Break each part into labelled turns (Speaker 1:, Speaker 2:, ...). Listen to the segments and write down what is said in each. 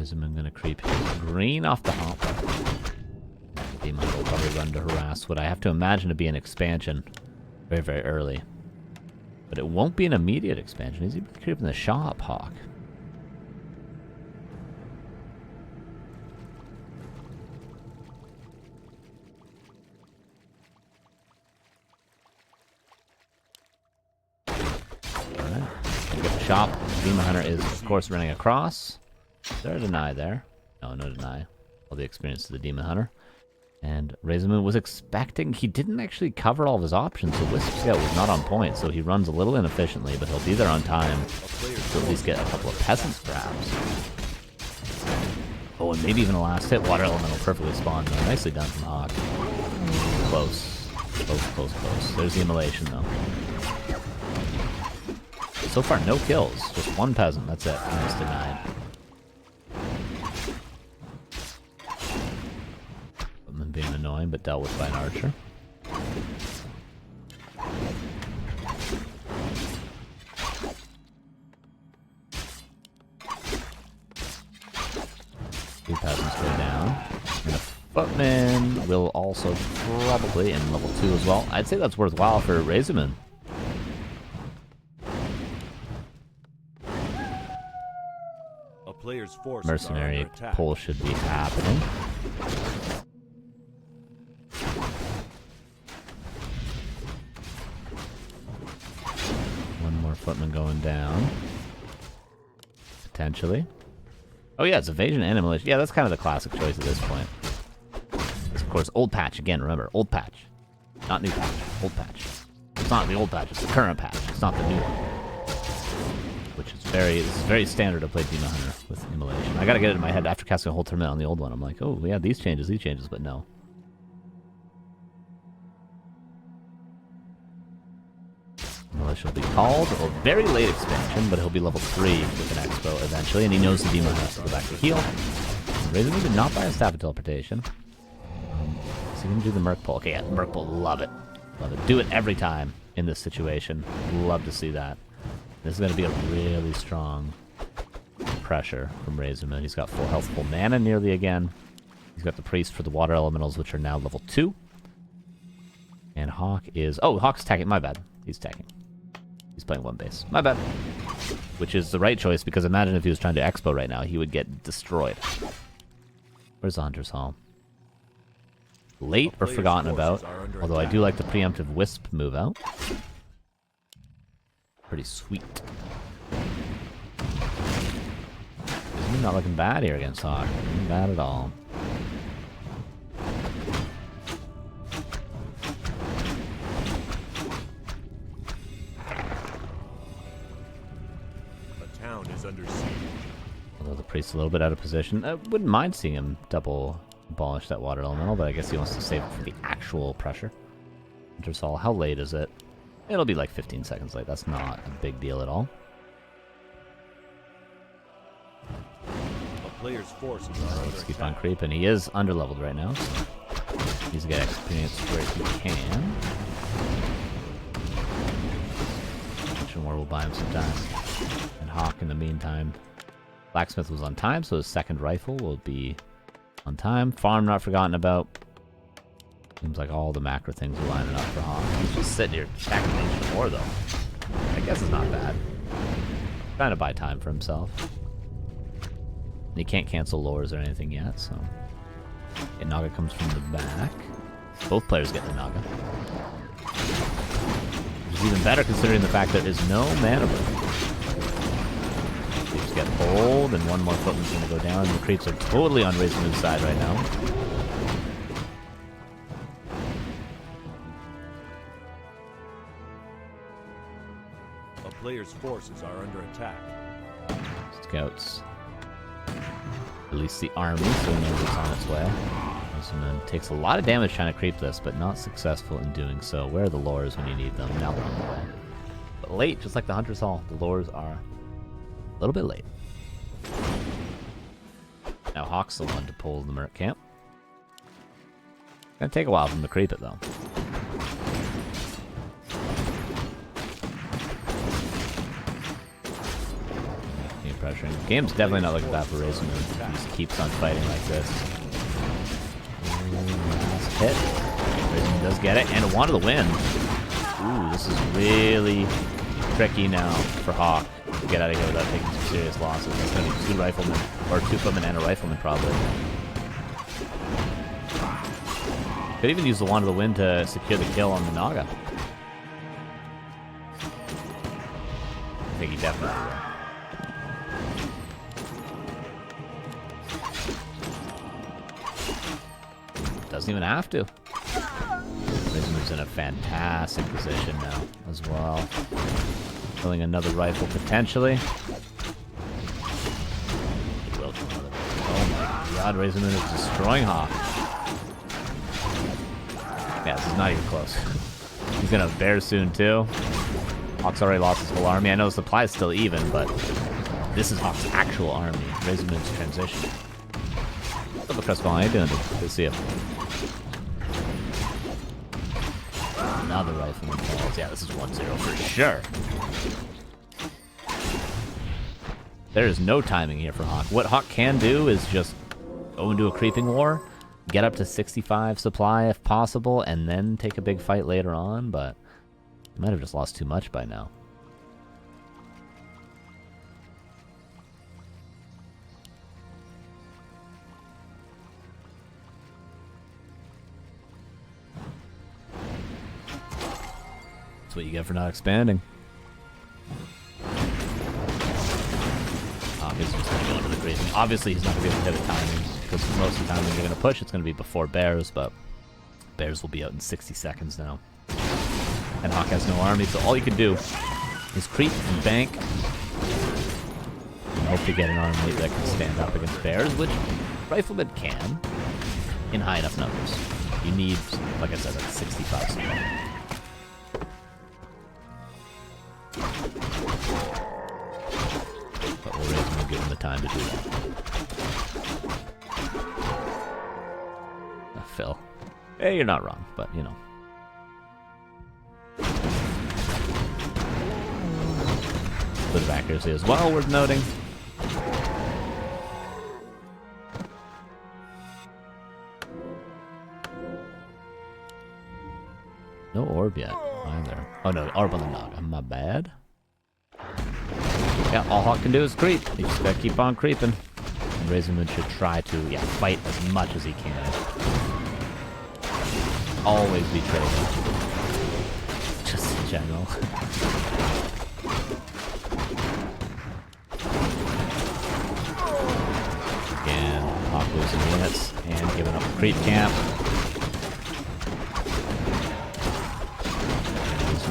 Speaker 1: RazerMoon gonna creep green off the hop. Demon Hunter will probably run to harass what I have to imagine to be an expansion very, very early. But it won't be an immediate expansion. He's even creeping the shop, HawK. Shop. Demon Hunter is, of course, running across. Is there a deny there? No, no deny. All the experience to the Demon Hunter. And RazerMoon was expecting... He didn't actually cover all of his options. The Wisp Scout was not on point, so he runs a little inefficiently, but he'll be there on time to at least get a couple of Peasants, perhaps. Oh, and maybe even a last hit. Water Elemental perfectly spawned. Nicely done from HawK. Close. Close, close, close. There's the immolation, though. So far, no kills. Just one Peasant. That's it. Nice denied. Them being annoying, but dealt with by an archer. Two Peasants go down. And a Footman will also probably in level 2 as well. I'd say that's worthwhile for RazerMoon. Mercenary pull should be happening. One more Footman going down. Potentially. Oh yeah, it's evasion and immolation. Yeah, that's kind of the classic choice at this point. It's, of course, old patch. Again, remember, old patch. Not new patch. Old patch. It's not the old patch, it's the current patch. It's not the new one. Which is very standard to play Demon Hunter with immolation. I gotta get it in my head after casting a whole tournament on the old one. I'm like, oh yeah, these changes, but no. Immolation will be called, or very late expansion, but he'll be level 3 with an Expo eventually, and he knows the Demon has to go back to heal. RazerMoon did not buy a Staff of Teleportation. Is he gonna do the Merc pull? Okay, yeah, Merc pull, love it. Love it. Do it every time in this situation. Love to see that. This is going to be a really strong pressure from RazerMoon. He's got full health, full mana nearly again. He's got the Priest for the Water Elementals, which are now level 2. And HawK is... Oh, HawK's tagging. My bad. He's tagging. He's playing one base. My bad. Which is the right choice, because imagine if he was trying to Expo right now. He would get destroyed. Where's the Hunter's Hall? Late or forgotten about. Although I do like the preemptive Wisp move out. Pretty sweet. He's not looking bad here against HawK. Not bad at all.
Speaker 2: The town is under siege.
Speaker 1: Although the Priest's a little bit out of position. I wouldn't mind seeing him double abolish that Water Elemental, but I guess he wants to save it for the actual pressure. Hunter's Hall, how late is it? It'll be like 15 seconds late. That's not a big deal at all.
Speaker 2: A player's forces are
Speaker 1: Let's keep on creeping. He is underleveled right now, so he needs to get experience where he can. Action War will buy him some time. And HawK, in the meantime, Blacksmith was on time, so his second rifle will be on time. Farm not forgotten about. Seems like all the macro things are lining up for HawK. He's just sitting here checking Ancient War, though. I guess it's not bad. Trying to buy time for himself. And he can't cancel lures or anything yet, so... Okay, Naga comes from the back. Both players get the Naga. Which is even better considering the fact there is no mana burn. Creeps get pulled, and one more Footman's going to go down. The creeps are totally on RazerMoon's side right now.
Speaker 2: Players' forces are under attack.
Speaker 1: Scouts release the army, so he knows it's on its way. RazerMoon takes a lot of damage trying to creep this, but not successful in doing so. Where are the lures when you need them? Now they're on the way. But late, just like the Hunter's Hall, the lures are a little bit late. Now HawK's the one to pull the Merc camp. Gonna take a while for him to creep it, though. pressuring. Game's definitely not looking bad for RazerMoon. He just keeps on fighting like this. Last hit. RazerMoon does get it, and wanted the win. Ooh, this is really tricky now for HawK to get out of here without taking some serious losses. It's going to be 2 riflemen, or 2 footmen and a rifleman probably. Could even use the Wand of the Wind to secure the kill on the Naga. I think he definitely will. Doesn't even have to. RazerMoon's in a fantastic position now as well. Killing another rifle potentially. He will kill another. Oh my god, RazerMoon is destroying HawK. Yeah, this is not even close. He's gonna have bears soon too. HawK's already lost his whole army. I know the supply is still even, but this is HawK's actual army. RazerMoon's transition. Double crest how you doing? Good to see you. Another rifleman falls. Yeah, this is 1-0 for sure. There is no timing here for HawK. What HawK can do is just go into a creeping war, get up to 65 supply if possible, and then take a big fight later on, but he might have just lost too much by now. That's what you get for not expanding. He's just going to go into the grazing. Obviously, he's not going to be able to hit a timing, because most of the time when you're going to push, it's going to be before bears, but bears will be out in 60 seconds now. And HawK has no army, so all you can do is creep and bank and hope to get an army that can stand up against bears, which riflemen can in high enough numbers. You need, like I said, like 65 supply. But we're ready to give him the time to do that. Phil. Hey, you're not wrong, but you know. Bit of accuracy as well, worth noting. No orb yet, either. Oh no, orb on the Naga. My bad. Yeah, all HawK can do is creep. You just gotta keep on creeping. And RazerMoon should try to, fight as much as he can. Always be trading. Just in general. Again, HawK losing units and giving up a creep camp.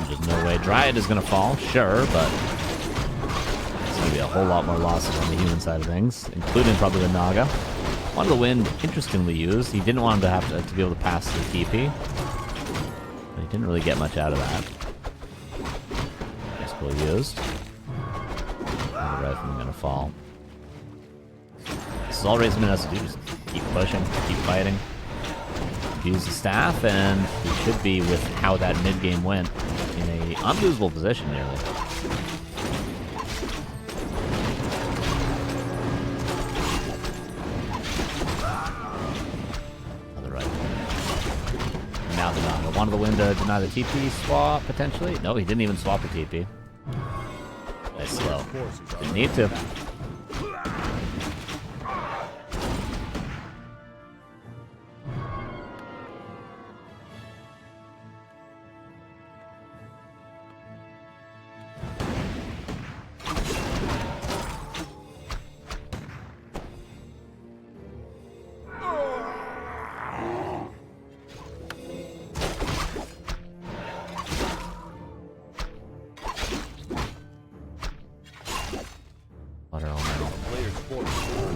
Speaker 1: There's no way Dryad is gonna fall, sure, but it's gonna be a whole lot more losses on the human side of things, including probably the Naga. Wand of the Wind, interestingly used. He didn't want him to have to be able to pass the TP. But he didn't really get much out of that. Nice cool used. And the rifleman gonna fall. This is all RazerMoon has to do, just keep pushing, keep fighting. Use the staff, and he should be, with how that mid-game went, in a unlosable position nearly. Now the Naga. Wand of the Wind to deny the TP swap, potentially? No, he didn't even swap the TP. Nice slow. Didn't need to.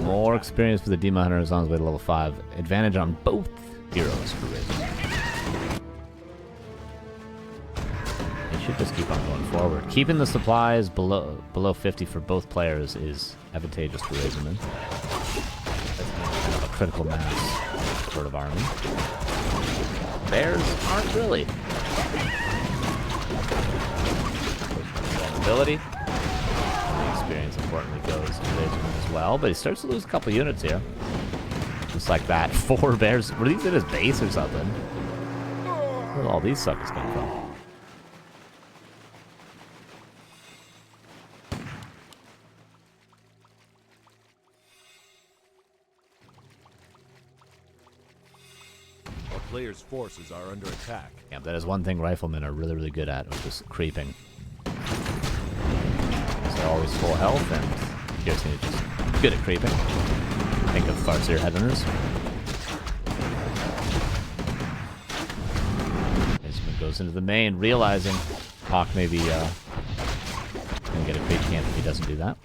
Speaker 1: More experience for the Demon Hunter is on his way to level 5. Advantage on both heroes for RazerMoon. He should just keep on going forward. Keeping the supplies below 50 for both players is advantageous for RazerMoon. That's kind of a critical mass sort of army. Bears aren't really. Vulnerability. experience, importantly, goes to RazerMoon as well. But he starts to lose a couple units here. Just like that. 4 bears. Were these in his base or something? Where did all these suckers come from?
Speaker 2: A player's forces are under attack.
Speaker 1: Yeah, that is one thing riflemen are really, really good at, which is creeping. They're always full health, and Carson is just good at creeping. Think of CORSAIR headhunters. Razormoon goes into the main, realizing HawK may be gonna get a creep camp if he doesn't do that.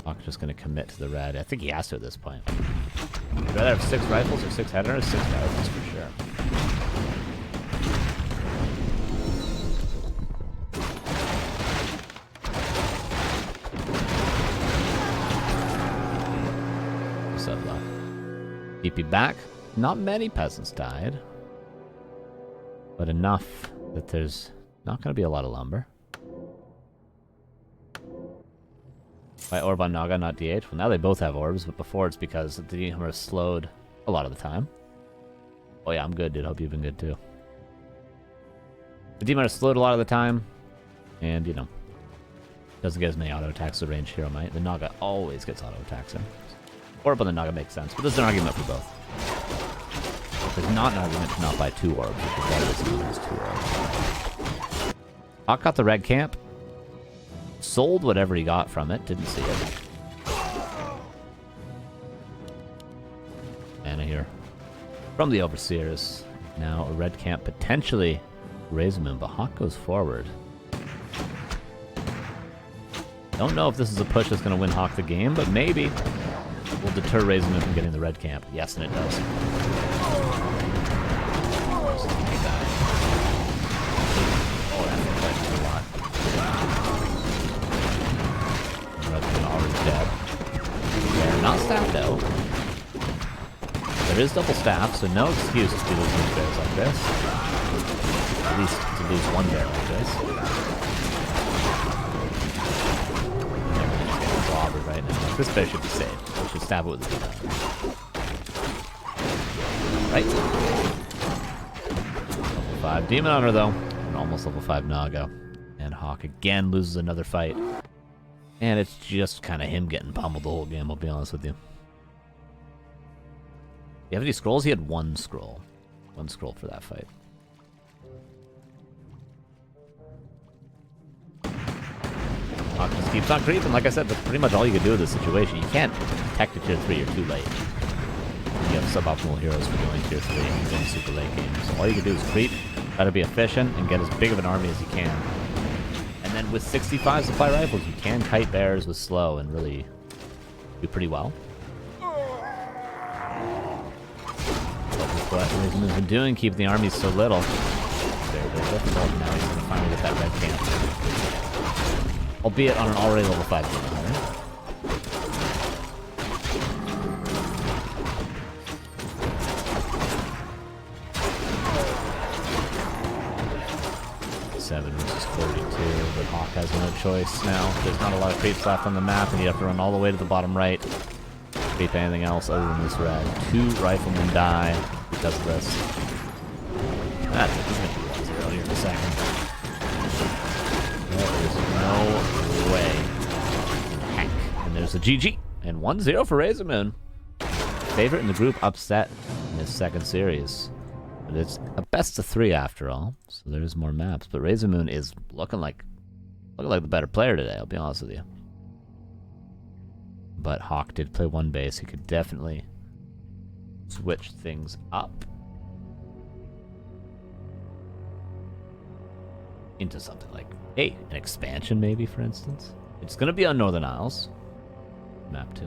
Speaker 1: HawK just gonna commit to the red. I think he has to at this point. Would you rather have 6 rifles or 6 headhunters? 6 rifles for sure. TP back. Not many peasants died, but enough that there's not going to be a lot of lumber. Why orb on Naga, not DH? Well, now they both have orbs, but before it's because the Dehammer slowed a lot of the time. Oh yeah, I'm good, dude. Hope you've been good too. The Dehammer slowed a lot of the time, and you know, doesn't get as many auto attacks as the ranged hero might. The Naga always gets auto attacks in. Orb on the Naga makes sense, but there's an argument for both. There's not an argument to not buy 2 orbs, which is why this has 2 orbs. HawK got the red camp. Sold whatever he got from it. Didn't see it. Mana here. From the Overseers. Now a red camp, potentially RazerMoon, but HawK goes forward. Don't know if this is a push that's going to win HawK the game, but maybe will deter RazerMoon from getting the red camp. Yes, and it does. Oh, that's a lot. RazerMoon already dead. They're not staffed out. There is double staff, so no excuse to be losing bears like this. At least to lose 1 bear like this. Everything's getting clobbered right now. This bear should be safe. We should stab it with a B2W. Right? Level 5 Demon Hunter, though. And almost level 5 Naga. And HawK again loses another fight. And it's just kind of him getting pummeled the whole game, I'll be honest with you. Do you have any scrolls? He had 1 scroll. 1 scroll for that fight. HawK just keeps on creeping. Like I said, that's pretty much all you can do in this situation. You can't protect a tier 3, you're too late. You have suboptimal heroes for going tier 3 and going super late game. So all you can do is creep, try to be efficient, and get as big of an army as you can. And then with 65 supply rifles, you can kite bears with slow and really do pretty well. What RazerMoon's been doing, keeping the armies so little. Very, very difficult. Now he's going to finally get that red camp. Albeit on an already level 5 Demon Hunter. Seven versus 42, but HawK has no choice now. There's not a lot of creeps left on the map, and you have to run all the way to the bottom right. Creep anything else other than this red. 2 riflemen die because of this. That's it. He's going to do 1-0 here in a second. There is no way. Heck. And there's a GG. And 1-0 for RazerMoon. Favorite in the group upset in his second series. But it's a best of 3 after all. So there's more maps. But RazerMoon is looking like the better player today, I'll be honest with you. But HawK did play 1 base. He could definitely switch things up into something like, hey, an expansion maybe, for instance. It's going to be on Northern Isles. Map 2.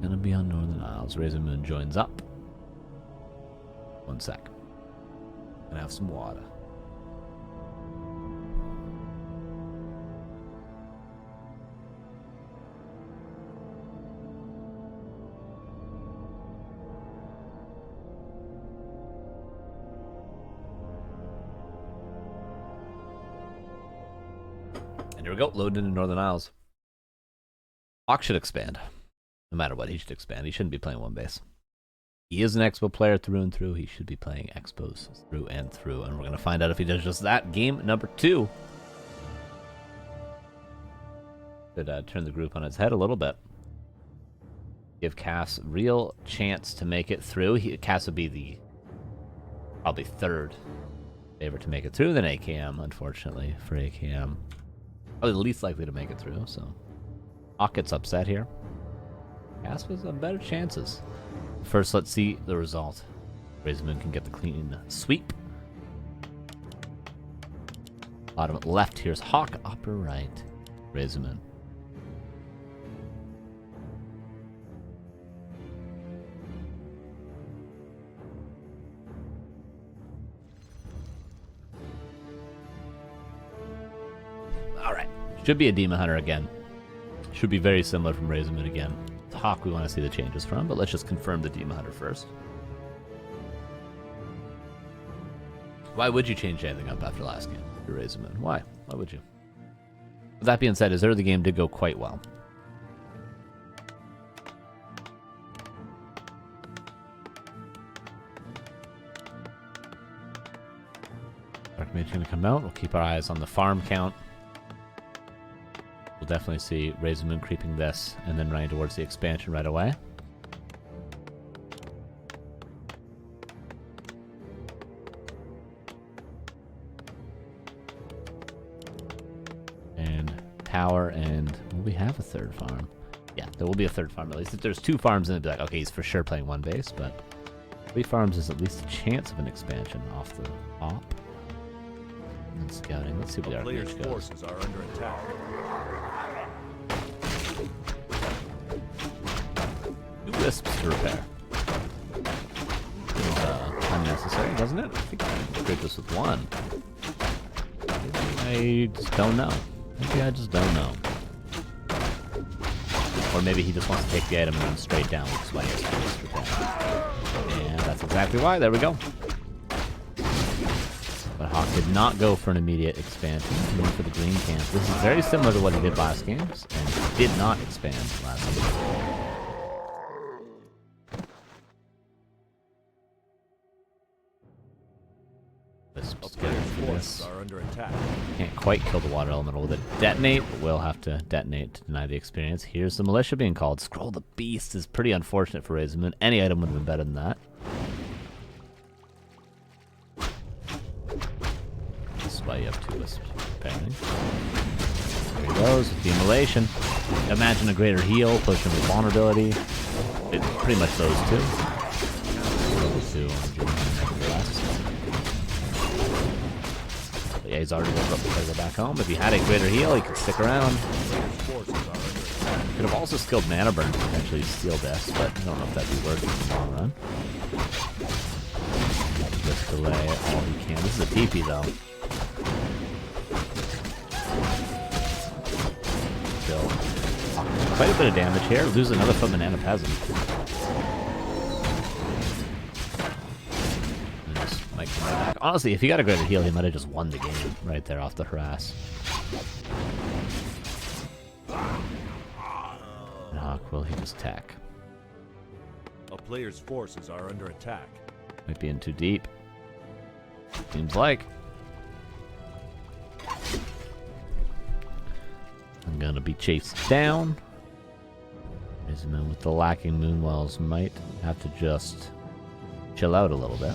Speaker 1: Going to be on Northern Isles. RazerMoon joins up. 1 sec. Gonna have some water. And here we go, loading into Northern Isles. HawK should expand. No matter what, he should expand. He shouldn't be playing one base. He is an Expo player through and through. He should be playing Expos through and through. And we're going to find out if he does just that. Game number 2. Could turn the group on its head a little bit. Give Cass real chance to make it through. Cass would be the probably third favorite to make it through than AKM, unfortunately, for AKM. Probably the least likely to make it through, so HawK gets upset here. Cass was on better chances. First, let's see the result. RazerMoon can get the clean sweep. Bottom left, here's HawK. Upper right, RazerMoon. Alright, should be a Demon Hunter again. Should be very similar from RazerMoon again. HawK we want to see the changes from, but let's just confirm the Demon Hunter first. Why would you change anything up after last game, your RazerMoon? Why? Why would you? With that being said, his early game did go quite well. Dark Mage going to come out. We'll keep our eyes on the farm count. We'll definitely see RazerMoon creeping this and then running towards the expansion right away. And tower, and will we have a third farm? Yeah, there will be a third farm at least. If there's 2 farms, then it'd be like, okay, he's for sure playing one base, but 3 farms is at least a chance of an expansion off the top. And scouting. Let's see what the
Speaker 2: players'
Speaker 1: goes.
Speaker 2: forces are under attack.
Speaker 1: Wisps to repair. Seems unnecessary, doesn't it? I think I can create this with 1. Maybe I just don't know. Maybe I just don't know. Or maybe he just wants to take the item and run straight down, which is why he has wisp repair. And that's exactly why. There we go. But HawK did not go for an immediate expansion. He went for the green camp. This is very similar to what he did last game, and he did not expand last game. Wisps get through this.
Speaker 2: Are under attack.
Speaker 1: Can't quite kill the water elemental with a detonate, but we'll have to detonate to deny the experience. Here's the militia being called. Scroll the Beast is pretty unfortunate for RazerMoon. Any item would have been better than that. This is why you have 2 wisps preparing. There he goes with the immolation. Imagine a greater heal, pushing with vulnerability. It's pretty much those 2. Those 2 nevertheless. Yeah, he's already going to go back home. If he had a greater heal, he could stick around. Could have also skilled Mana Burn to potentially steal this, but I don't know if that'd be worth it in the long run. Just delay all he can. This is a TP though. Still quite a bit of damage here. Lose another footman and a peasant. Might come right back. Honestly, if he got a greater heal, he might have just won the game right there off the harass. And HawK, will he just attack?
Speaker 2: A player's forces are under attack.
Speaker 1: Might be in too deep. Seems like. I'm gonna be chased down. RazerMoon with the lacking Moonwells might have to just chill out a little bit.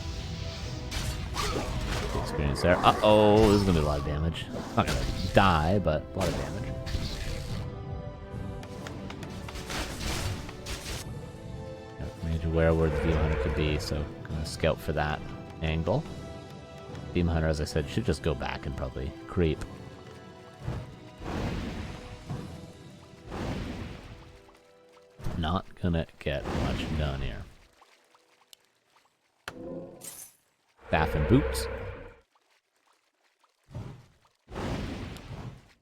Speaker 1: Experience there. Uh-oh, this is gonna be a lot of damage. Not gonna die, but a lot of damage. Made aware where the Demon Hunter could be, so gonna scout for that angle. Demon Hunter, as I said, should just go back and probably creep. Not gonna get much done here. Staff and boots.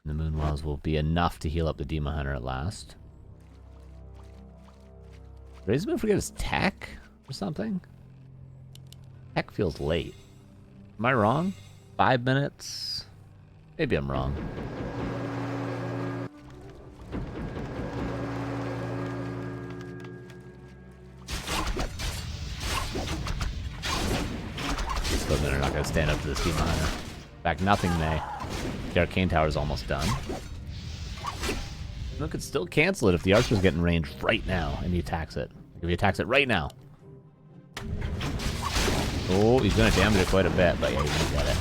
Speaker 1: The Moonwells will be enough to heal up the Demon Hunter at last. RazerMoon forget his tech or something? Tech feels late. Am I wrong? 5 minutes? Maybe I'm wrong. equipment are not going to stand up to this Demon Hunter. In fact, nothing may. The Arcane Tower is almost done. Look, could still cancel it if the Archer's getting range right now and he attacks it. If he attacks it right now. Oh, he's going to damage it quite a bit, but yeah, he's going to get it.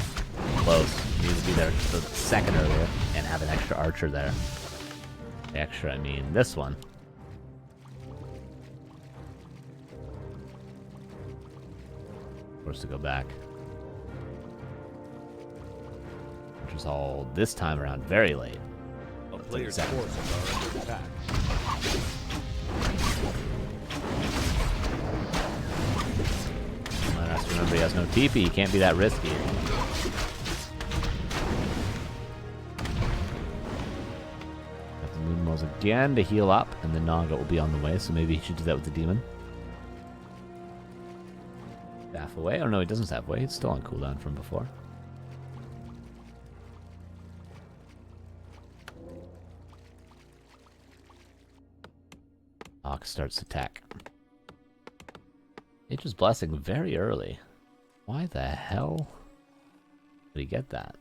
Speaker 1: Close. He needs to be there just a second earlier and have an extra Archer there. The extra, I mean this one. Forced to go back. Which was all this time around very late.
Speaker 2: A player's forces are under attack.
Speaker 1: I have to remember he has no TP, he can't be that risky. Have the Moon Mills again to heal up, and the Naga will be on the way, so maybe he should do that with the Demon. Staff away? Oh no, he doesn't staff away, he's still on cooldown from before. HawK starts attack. Nature's Blessing very early. Why the hell did he get that?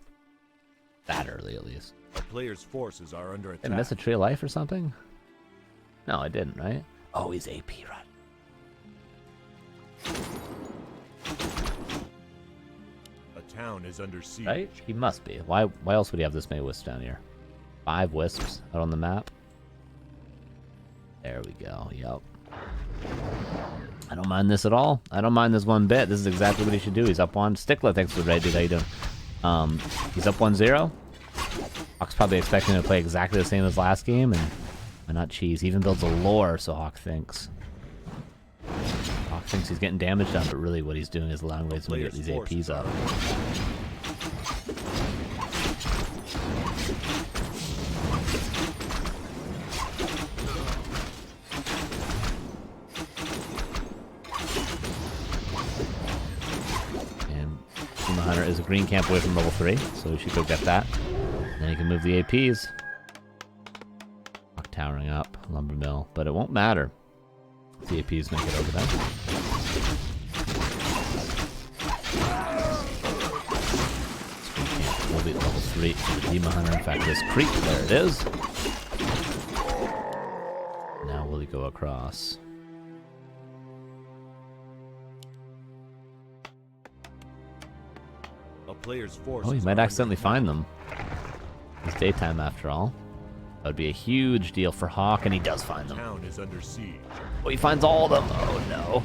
Speaker 1: That early, at least.
Speaker 2: A player's forces are under attack.
Speaker 1: Did I miss a Tree of Life or something? No, I didn't, right? Oh, he's AP run.
Speaker 2: A town is under siege.
Speaker 1: Right? He must be. Why else would he have this many wisps down here? 5 wisps out on the map. There we go. Yep. I don't mind this at all. I don't mind this one bit. This is exactly what he should do. He's up 1. Stickler, thanks for the raid, dude. How you doing? He's up 1-0. HawK's probably expecting to play exactly the same as last game, and why not cheese? He even builds a lore, so HawK thinks. HawK thinks he's getting damage done, but really what he's doing is allowing ways to get these APs up. Hunter is a green camp away from level 3, so we should go get that. Then he can move the APs. HawK towering up, lumber mill, but it won't matter. The APs make it over there. Green camp will be at level 3 for the Demon Hunter. In fact, this creep, there it is. Now will he go across?
Speaker 2: Player's force.
Speaker 1: Oh, he might accidentally find them. It's daytime after all. That would be a huge deal for HawK, and he does find them.
Speaker 2: Town is under siege.
Speaker 1: Oh, he finds all of them. Oh no.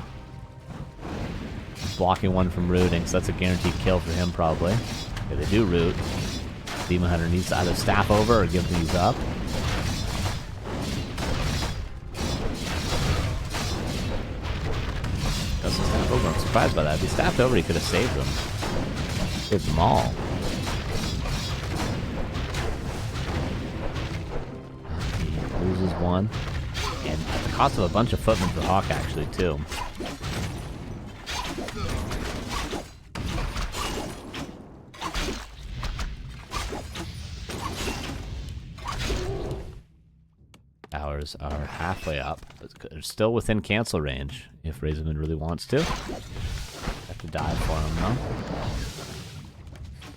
Speaker 1: He's blocking one from rooting, so that's a guaranteed kill for him probably. Okay, they do root. Demon Hunter needs to either staff over or give these up. Doesn't staff over. I'm surprised by that. If he staffed over, he could have saved them. Saved them all. He loses one. And at the cost of a bunch of footmen for HawK, actually, too. Towers are halfway up. They're still within cancel range, if RazerMoon really wants to. Have to dive for him, though.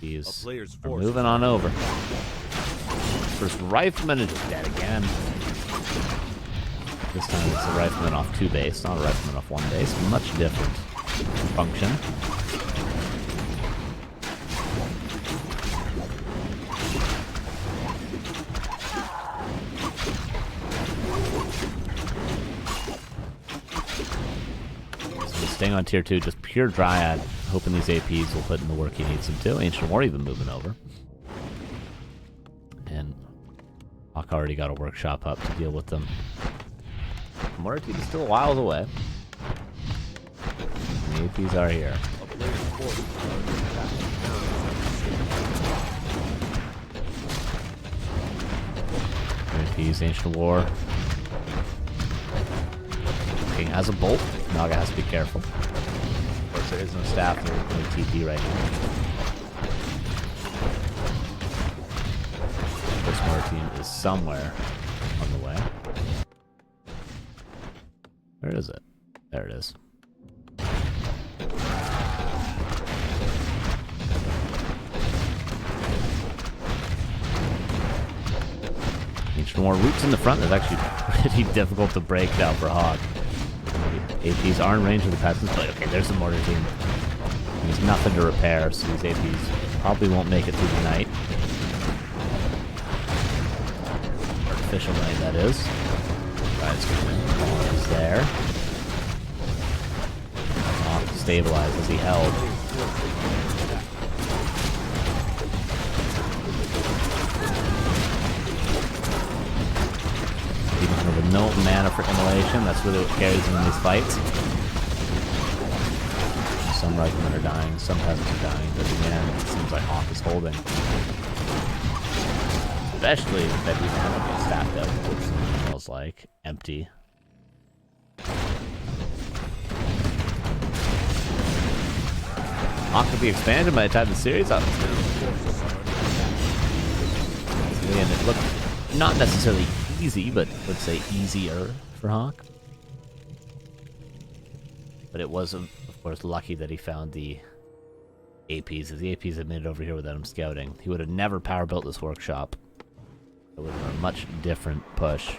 Speaker 1: He's moving on over. First Rifleman is dead again. This time it's a Rifleman off 2 base, not a Rifleman off 1 base. Much different function. So staying on tier 2, just pure Dryad. Hoping these APs will put in the work he needs them to. Ancient War even moving over. And HawK already got a workshop up to deal with them. Morty is still a while away. The APs are here. APs, Ancient War. King has a bolt. Naga has to be careful. Of course, there is no staff or no TP right now. This Mortar team is somewhere on the way. Where is it? There it is. The more roots in the front, that's actually pretty difficult to break now for HawK. APs are in range of the peasants, but okay, there's the mortar team. There's nothing to repair, so these APs probably won't make it through the night. Artificial night, that is. Guys coming. He's there. HawK stabilized as he held. With no mana for immolation, that's really what carries him in these fights. Some riflemen are dying, some peasants are dying, but again, it seems like HawK is holding. Especially if that even gets stacked up, which feels like empty. HawK could be expanded by the time the series up. Again, it looked not necessarily easy, but let's say easier for HawK. But it was, of course, lucky that he found the APs. If the APs had made it over here without him scouting, he would have never power built this workshop. It would have been a much different push.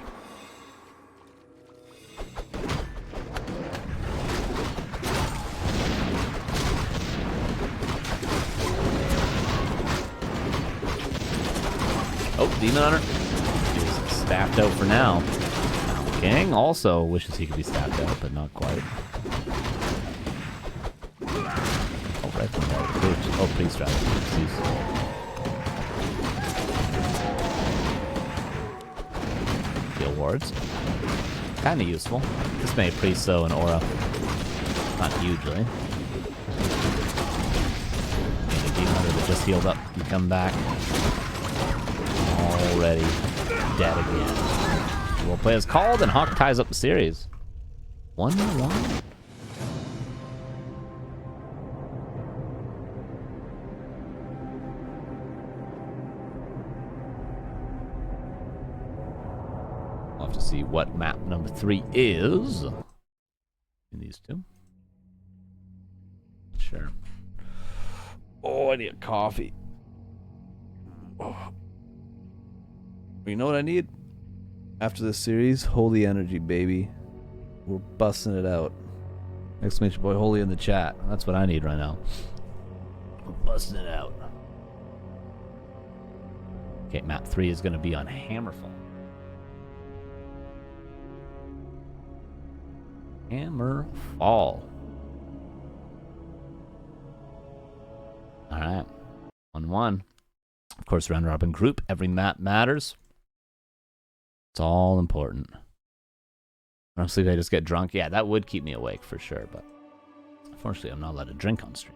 Speaker 1: Oh, Demon Hunter. Staffed out for now. King also wishes he could be staffed out, but not quite. Oh, right from there. Oh, please drive. Heal wards. Kind of useful. This made priest though and aura. Not hugely. And a demon hunter that just healed up can come back. Already dead again. Well, play is called and HawK ties up the series. 1-1. We'll have to see what map number 3 is in these two. Sure. Oh, I need a coffee. Oh. You know what I need? After this series, holy energy, baby. We're busting it out. Exclamation boy holy in the chat. That's what I need right now. We're busting it out. Okay, map 3 is going to be on Hammerfall. Hammerfall. Alright. 1-1. Of course, round robin group. Every map matters. It's all important. Honestly, if I just get drunk, yeah, that would keep me awake for sure, but unfortunately, I'm not allowed to drink on stream.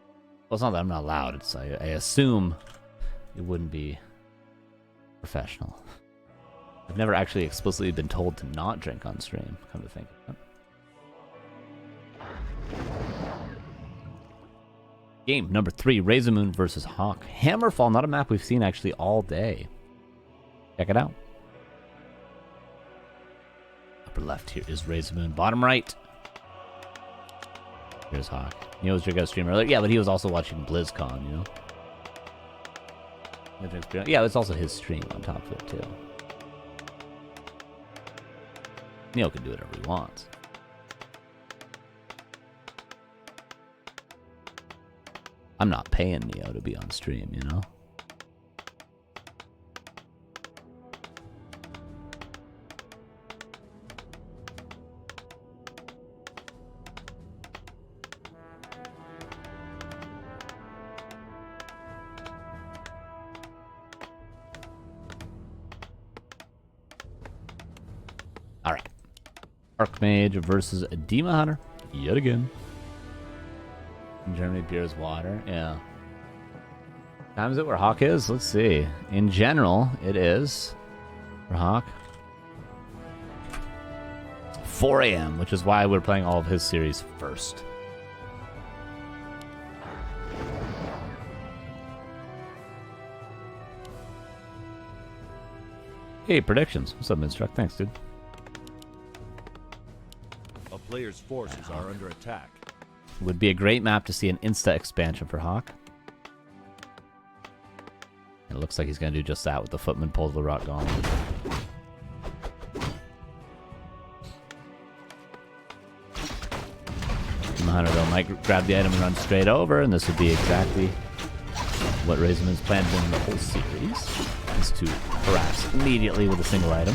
Speaker 1: Well, it's not that I'm not allowed, it's I assume it wouldn't be professional. I've never actually explicitly been told to not drink on stream, come to think of it. Game number 3, RazerMoon versus HawK. Hammerfall, not a map we've seen actually all day. Check it out. Upper left here is RazerMoon. Bottom right, here's HawK. He was your guys' stream earlier. Yeah, but he was also watching BlizzCon, you know? Yeah, it's also his stream on top of it, too. Neil can do whatever he wants. I'm not paying Neo to be on stream, you know? Alright. Archmage versus a Demon Hunter. Yet again. In Germany, beer is water. Yeah. Time is it where HawK is? Let's see. In general, it is for HawK 4 a.m., which is why we're playing all of his series first. Hey, predictions. What's up, Minstruck? Thanks, dude.
Speaker 2: A player's forces are under attack.
Speaker 1: Would be a great map to see an insta expansion for HawK. It looks like he's going to do just that with the Footman pull the Rock Gauntlet. Hunter, though, might grab the item and run straight over, and this would be exactly what RazerMoon's planned in the whole series, is to harass immediately with a single item.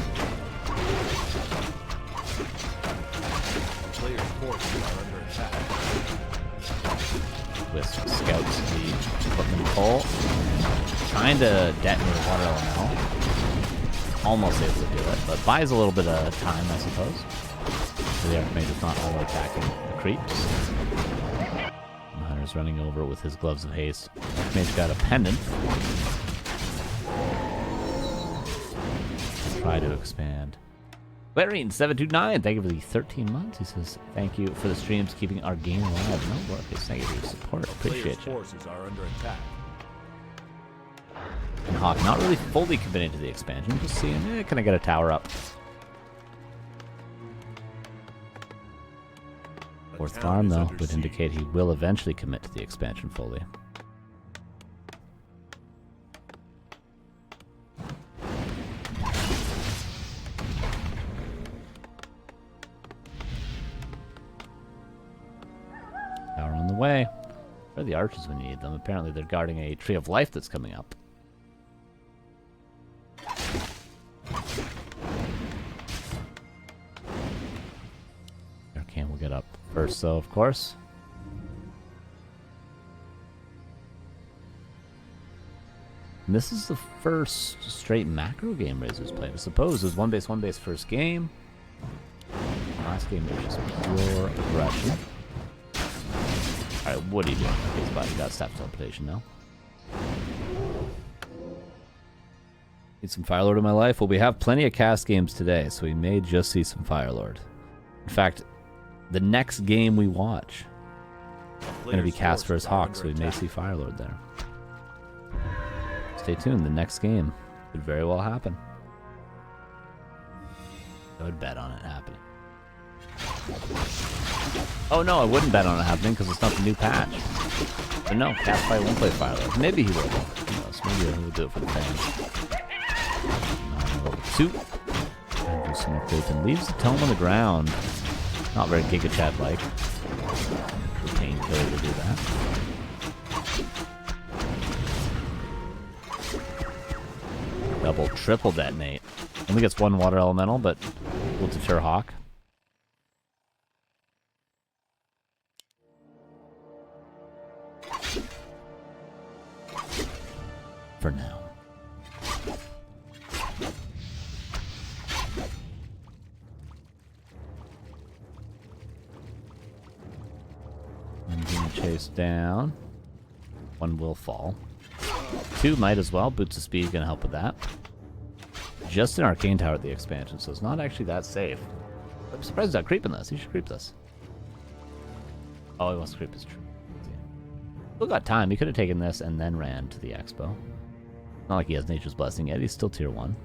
Speaker 2: Players' forces are under attack.
Speaker 1: Wisp scouts the footman pole, trying to detonate a water elemental. Almost able to do it, but buys a little bit of time, I suppose. So the Archmage is not only attacking the creeps. The Hunter's running over with his gloves of haste. Archmage got a pendant. Try to expand. Clarine729, thank you for the 13 months. He says, thank you for the streams, keeping our game alive. No worries, thank you for your support. Appreciate you.
Speaker 2: Forces are under attack.
Speaker 1: And HawK not really fully committed to the expansion, just seeing, can I get a tower up? Fourth farm, though, would indicate he will eventually commit to the expansion fully. Tower on the way. Where are the archers when you need them? Apparently they're guarding a Tree of Life that's coming up. Arcane will get up first, though, of course. And this is the first straight macro game Razer's played. I suppose it was one base first game. Last game was just pure aggression. Alright, what are you doing? Okay, his body got staff teleportation now. Need some Firelord in my life? Well, we have plenty of cast games today, so we may just see some Firelord. In fact, the next game we watch is going to be cast versus HawK, so we may see Firelord there. Stay tuned, the next game could very well happen. I would bet on it happening. Oh no, I wouldn't bet on it happening because it's not the new patch. But no, Cast probably won't play Firelord. Maybe he will. Who knows? Maybe he'll do it for the fans. Level 2. Do some more creeping. Leaves the tome on the ground. Not very Giga Chad-like. The painkiller to do that. Double, triple detonate. Only gets one water elemental, but will deter HawK. For now. One being chased down. One will fall. Two might as well. Boots of Speed gonna help with that. Just an Arcane Tower at the expansion, so it's not actually that safe. I'm surprised he's not creeping this. He should creep this. Oh, he wants to creep his tree. Still got time. He could have taken this and then ran to the expo. Not like he has Nature's Blessing yet. He's still tier 1.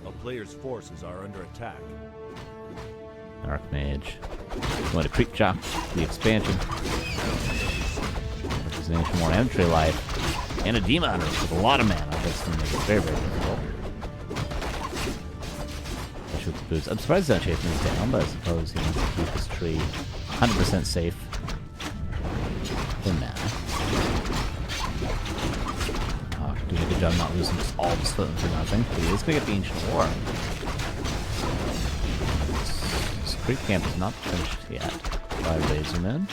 Speaker 2: A player's forces are under attack.
Speaker 1: Archmage. Going to creep chop the expansion. Representation more entry life. And a Demon Hunter with a lot of mana. That's going to make it very, very difficult. With the boots. I'm surprised he's not chasing these down, but I suppose he wants to keep his tree 100% safe for now. HawK doing a good job not losing just all this footman for nothing. But he is going to get the Ancient War. This creep camp is not finished yet by RazerMoon.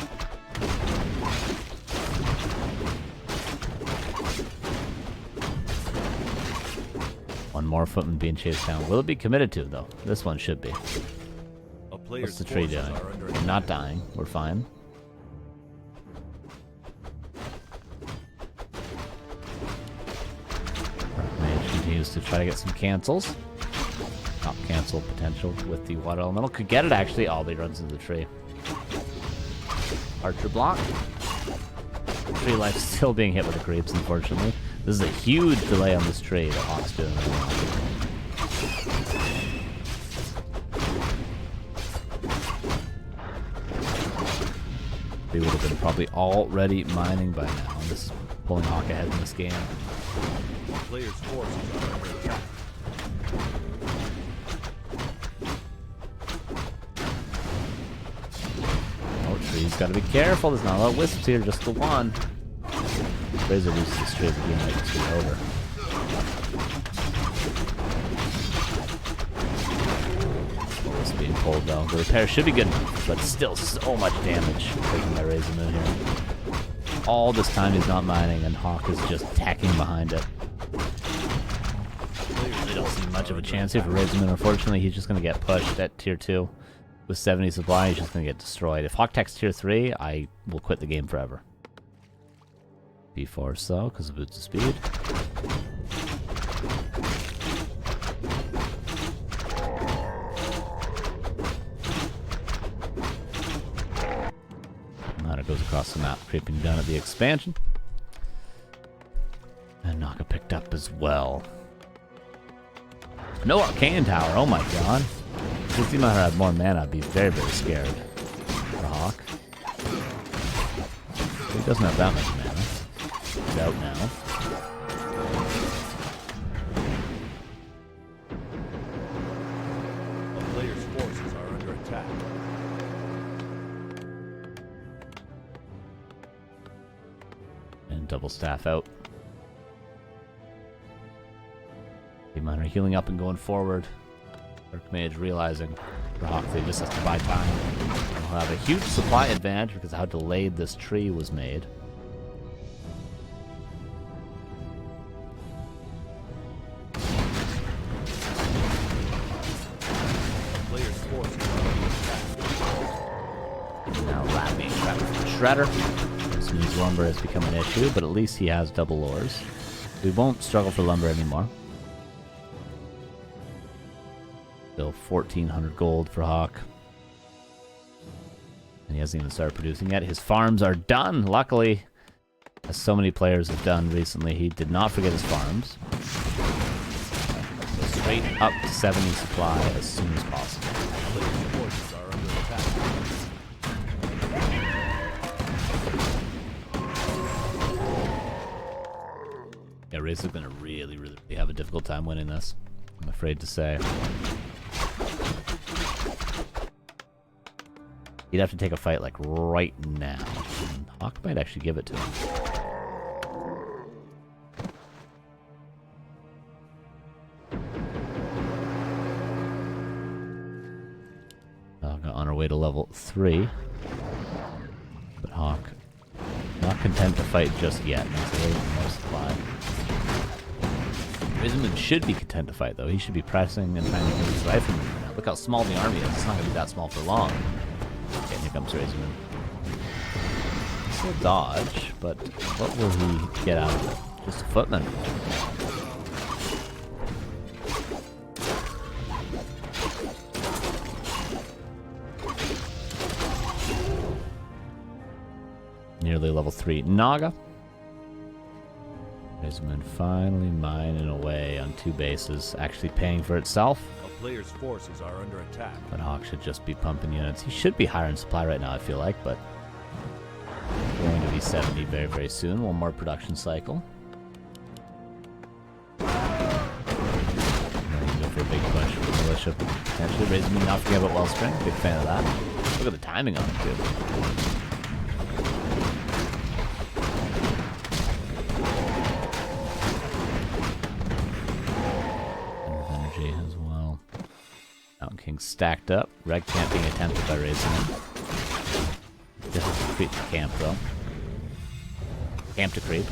Speaker 1: One more footman being chased down. Will it be committed to, though? This one should be. What's the tree doing? We're not dying. We're fine. Archmage continues to try to get some cancels. Top cancel potential with the water elemental. Could get it, actually. Oh, but he runs into the tree. Archer block. Tree life still being hit with the creeps, unfortunately. This is a huge delay on this tree that HawK's doing right now. They would have been probably already mining by now. This is pulling HawK ahead in this game.
Speaker 2: player's forces are under attack.
Speaker 1: Oh, tree's gotta be careful. There's not a lot of wisps here, just the one. Razor loses the straight, the game might just be over. Wisp being pulled though. The repair should be good, but still so much damage taken by RazerMoon here. All this time he's not mining, and HawK is just tacking behind it. Really don't see much of a chance here for RazerMoon. Unfortunately, he's just going to get pushed at tier 2. With 70 supply, he's just going to get destroyed. If HawK techs tier 3, I will quit the game forever. B4 though, because of boots of speed. Goes across the map, creeping down at the expansion. And Naka picked up as well. No arcane tower, oh my god. If this team had more mana, I'd be very, very scared for HawK. He doesn't have that much mana. He's out now.
Speaker 2: The player's forces are under attack.
Speaker 1: Double staff out. Miner healing up and going forward. Dark Mage realizing for HawK they just has to buy time. He'll have a huge supply advantage because of how delayed this tree was made.
Speaker 2: Player's forces are under attack.
Speaker 1: Now Rat being trapped from the Shredder. His lumber has become an issue, but at least he has double ores. We won't struggle for lumber anymore. Still 1,400 gold for HawK. And he hasn't even started producing yet. His farms are done, luckily. As so many players have done recently, he did not forget his farms. So straight up to 70 supply as soon as possible.
Speaker 2: Player's forces are under attack.
Speaker 1: Yeah, Razor's gonna really have a difficult time winning this, I'm afraid to say. He'd have to take a fight like right now. And HawK might actually give it to him. On our way to level 3. But HawK not content to fight just yet. Needs a little more supply. RazerMoon should be content to fight though. He should be pressing and trying to get his rifle movement now. Look how small the army is. It's not going to be that small for long. Okay, here comes RazerMoon. Still dodge, but what will he get out of it? Just a footman. Nearly level 3 Naga. RazerMoon finally mining away on 2 bases, actually paying for itself.
Speaker 2: A player's forces are under attack.
Speaker 1: But HawK should just be pumping units. He should be higher in supply right now, I feel like, but going to be 70 very, very soon. One more production cycle. And then go for a big push for the militia. Potentially RazerMoon, not forget about Wellspring. Big fan of that. Look at the timing on it, too. As well. Mountain King stacked up. Red camp being attempted by RazerMoon. This is creep to camp though. Camp to creep.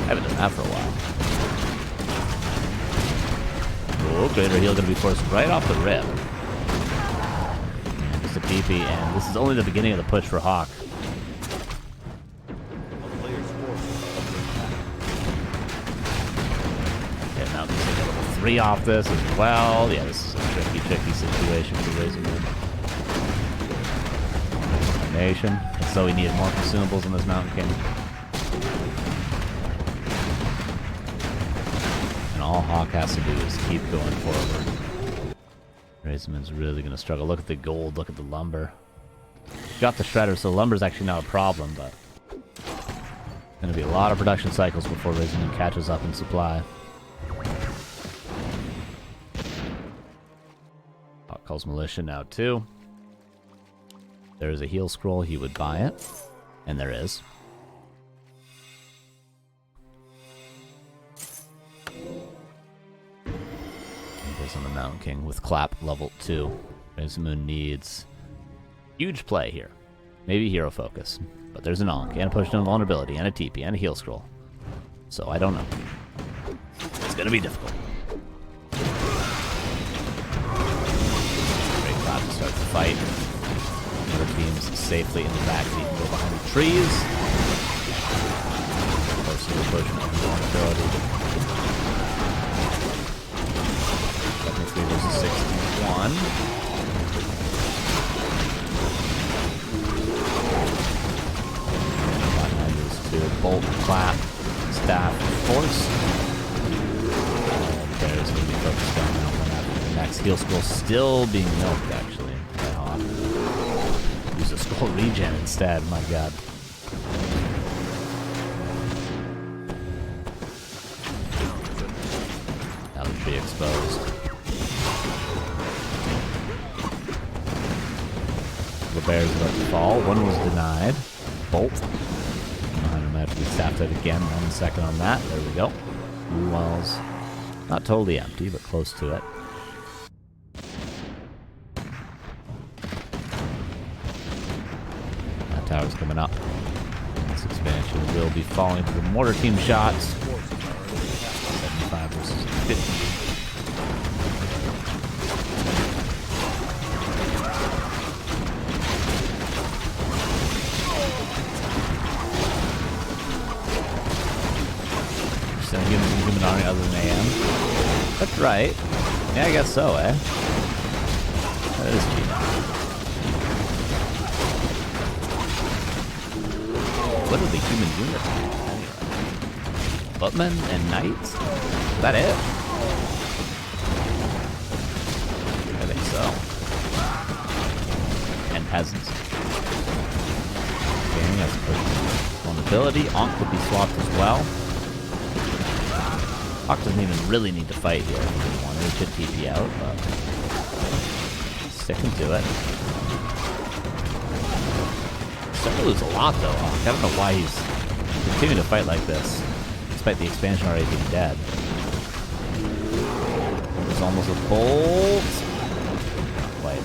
Speaker 1: Haven't done that for a while. Oh, greater heal gonna be forced right off the rip. And just a PP, and this is only the beginning of the push for HawK. Mountain King got level 3 off this as well. Yeah, this is a tricky situation for RazerMoon. Nation. And so we needed more consumables in this Mountain King. And all HawK has to do is keep going forward. RazerMoon's really going to struggle. Look at the gold, look at the lumber. Got the shredder, so lumber's actually not a problem, but Gonna be a lot of production cycles before RazerMoon catches up in supply. HawK calls Militia now too. There is a heal scroll, he would buy it. And there is. Goes on the Mountain King with Clap level 2. RazerMoon needs huge play here. Maybe hero focus. But there's an Onk, and a push down vulnerability, and a TP, and a heal scroll. So I don't know. It's gonna be difficult. Great Clap to start the fight. Other teams safely in the back seat and go behind the trees. Close to the push down vulnerability. 73 versus 61. To bolt, clap, staff, force. And there's going to be focused on that one after the next. Heal scroll still being milked, actually, by HawK. Use a scroll regen instead, my god. Now the tree exposed. The bear's about to fall. One was denied. Bolt. We staffed it again, 1 second on that. There we go. Blue walls. Not totally empty, but close to it. That tower's coming up. This expansion will be falling to the mortar team shots. 75 versus 50. Human army other than AM. That's right. Yeah, I guess so, eh? That is cheap. What are the human units anyway? Footmen and knights? Is that it? I think so. And peasants. Okay, that's vulnerability. Onk would be swapped as well. HawK doesn't even really need to fight here if he didn't want to. He could TP out, but sticking to it. Starting to lose a lot though, HawK. I don't know why he's continuing to fight like this, despite the expansion already being dead. There's almost a bolt. Not quite.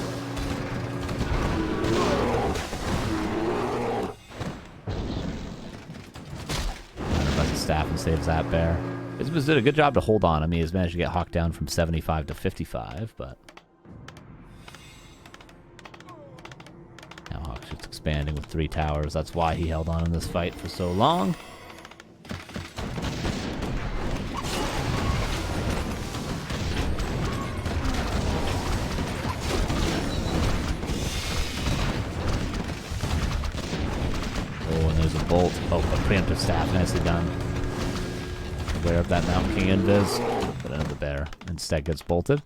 Speaker 1: Buys a staff and saves that bear. He's did a good job to hold on. I mean, he's managed to get HawK down from 75 to 55, but now HawK's just expanding with 3 towers. That's why he held on in this fight for so long. Oh, and there's a bolt. Oh, a preemptive staff, nicely done. Aware of that Mountain King invis, but another bear instead gets bolted.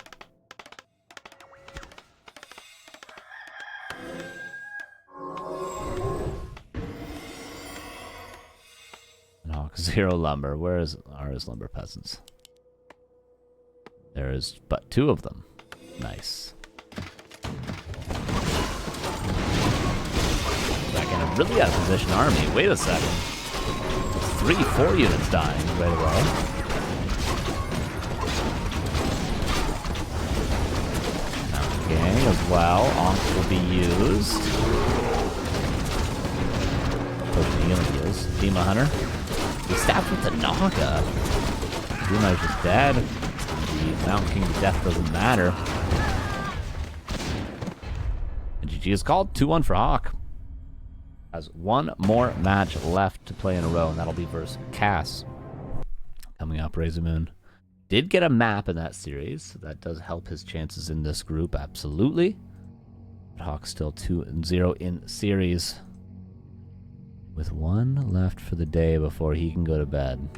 Speaker 1: And HawK 0 lumber. Where are his lumber peasants? There is but 2 of them. Nice. Back in a really out of position army. Wait a second. 3-4 units dying right away. Mountain King as well. Onk will be used. Potion healing is. Dima Hunter. He stabbed with the Naga. Dima is just dead. The Mountain King's death doesn't matter. And GG is called. 2-1 for HawK. Has 1 more match left to play in a row, and that'll be versus Cass. Coming up, RazerMoon did get a map in that series, so that does help his chances in this group, absolutely. But HawK's still 2-0 in series, with 1 left for the day before he can go to bed.